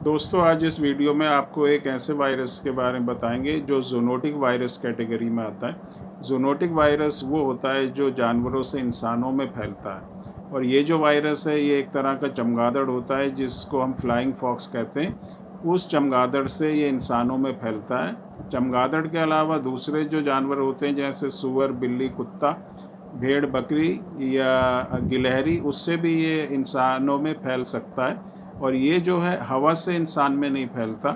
दोस्तों, आज इस वीडियो में आपको एक ऐसे वायरस के बारे में बताएंगे जो ज़ूनोटिक वायरस कैटेगरी में आता है। ज़ूनोटिक वायरस वो होता है जो जानवरों से इंसानों में फैलता है, और ये जो वायरस है ये एक तरह का चमगादड़ होता है जिसको हम फ्लाइंग फॉक्स कहते हैं। उस चमगादड़ से ये इंसानों में फैलता है। चमगादड़ के अलावा दूसरे जो जानवर होते हैं जैसे सूअर, बिल्ली, कुत्ता, भेड़, बकरी या गिलहरी, उससे भी ये इंसानों में फैल सकता है। और ये जो है हवा से इंसान में नहीं फैलता।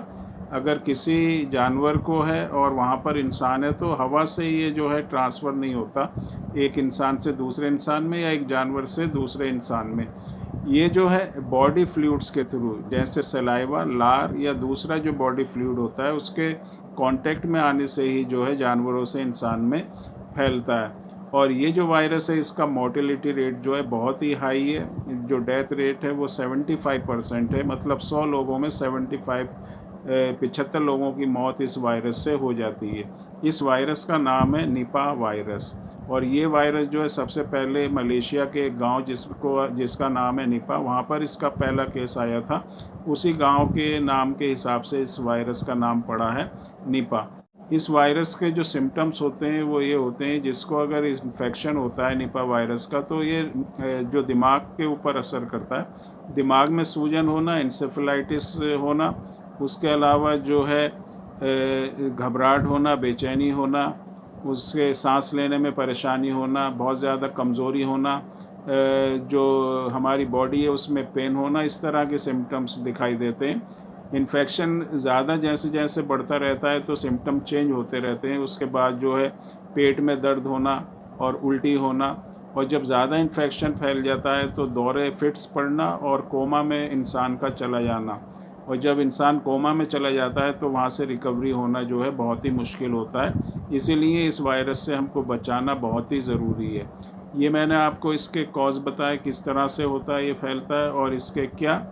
अगर किसी जानवर को है और वहाँ पर इंसान है तो हवा से ये जो है ट्रांसफ़र नहीं होता एक इंसान से दूसरे इंसान में या एक जानवर से दूसरे इंसान में। ये जो है बॉडी फ्लूइड्स के थ्रू, जैसे सलाइवा, लार या दूसरा जो बॉडी फ्लूइड होता है उसके कांटेक्ट में आने से ही जो है जानवरों से इंसान में फैलता है। और ये जो वायरस है इसका मोर्टेलिटी रेट जो है बहुत ही हाई है। जो डेथ रेट है वो 75% है, मतलब 100 लोगों में 75 लोगों की मौत इस वायरस से हो जाती है। इस वायरस का नाम है निपाह वायरस, और ये वायरस जो है सबसे पहले मलेशिया के एक गाँव जिसका नाम है निपाह, वहाँ पर इसका पहला केस आया था। उसी गाँव के नाम के हिसाब से इस वायरस का नाम पड़ा है निपाह। इस वायरस के जो सिम्टम्स होते हैं वो ये होते हैं, जिसको अगर इन्फेक्शन होता है निपाह वायरस का तो ये जो दिमाग के ऊपर असर करता है, दिमाग में सूजन होना, इंसेफेलाइटिस होना, उसके अलावा जो है घबराहट होना, बेचैनी होना, उसके सांस लेने में परेशानी होना, बहुत ज़्यादा कमज़ोरी होना, जो हमारी बॉडी है उसमें पेन होना, इस तरह के सिम्टम्स दिखाई देते हैं। इन्फेक्शन ज़्यादा जैसे जैसे बढ़ता रहता है तो सिम्टम चेंज होते रहते हैं। उसके बाद जो है पेट में दर्द होना और उल्टी होना, और जब ज़्यादा इन्फेक्शन फैल जाता है तो दौरे, फिट्स पड़ना और कोमा में इंसान का चला जाना। और जब इंसान कोमा में चला जाता है तो वहाँ से रिकवरी होना जो है बहुत ही मुश्किल होता है। इसीलिए इस वायरस से हमको बचाना बहुत ही ज़रूरी है। ये मैंने आपको इसके कॉज बताए, किस तरह से होता है, ये फैलता है और इसके क्या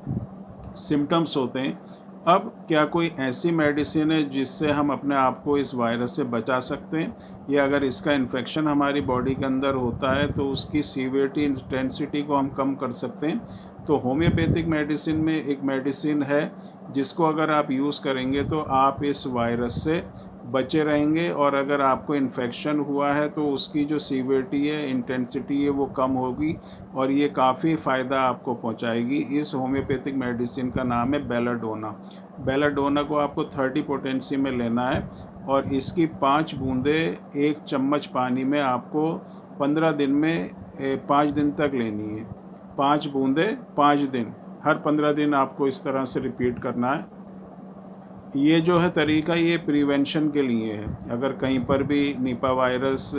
सिम्टम्स होते हैं। अब क्या कोई ऐसी मेडिसिन है जिससे हम अपने आप को इस वायरस से बचा सकते हैं, या अगर इसका इन्फेक्शन हमारी बॉडी के अंदर होता है तो उसकी सीवियरिटी, इंटेंसिटी को हम कम कर सकते हैं? तो होम्योपैथिक मेडिसिन में एक मेडिसिन है जिसको अगर आप यूज़ करेंगे तो आप इस वायरस से बचे रहेंगे, और अगर आपको इन्फेक्शन हुआ है तो उसकी जो सीवियरिटी है, इंटेंसिटी है, वो कम होगी और ये काफ़ी फ़ायदा आपको पहुंचाएगी। इस होम्योपैथिक मेडिसिन का नाम है बेलाडोना। बेलाडोना को आपको 30 पोटेंसी में लेना है, और इसकी 5 बूंदें 1 चम्मच पानी में आपको 15 दिन में 5 दिन तक लेनी है। 5 बूंदें 5 दिन, हर 15 दिन आपको इस तरह से रिपीट करना है। ये जो है तरीका, ये प्रिवेंशन के लिए है। अगर कहीं पर भी निपाह वायरस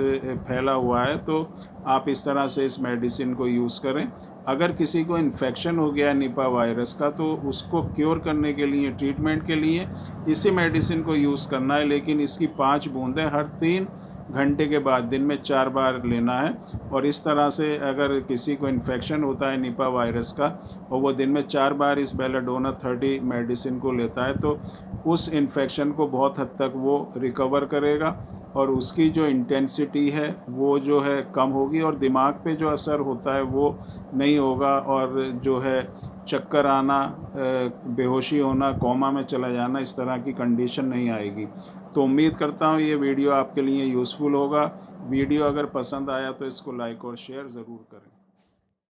फैला हुआ है तो आप इस तरह से इस मेडिसिन को यूज़ करें। अगर किसी को इन्फेक्शन हो गया निपाह वायरस का तो उसको क्योर करने के लिए, ट्रीटमेंट के लिए इसी मेडिसिन को यूज़ करना है, लेकिन इसकी 5 बूंदें हर 3 घंटे के बाद दिन में 4 बार लेना है। और इस तरह से अगर किसी को इन्फेक्शन होता है निपाह वायरस का और वो दिन में 4 बार इस बेलाडोना 30 मेडिसिन को लेता है तो उस इन्फेक्शन को बहुत हद तक वो रिकवर करेगा, और उसकी जो इंटेंसिटी है वो जो है कम होगी, और दिमाग पे जो असर होता है वो नहीं होगा, और जो है चक्कर आना, बेहोशी होना, कोमा में चला जाना, इस तरह की कंडीशन नहीं आएगी। तो उम्मीद करता हूँ ये वीडियो आपके लिए यूज़फुल होगा। वीडियो अगर पसंद आया तो इसको लाइक और शेयर ज़रूर करें।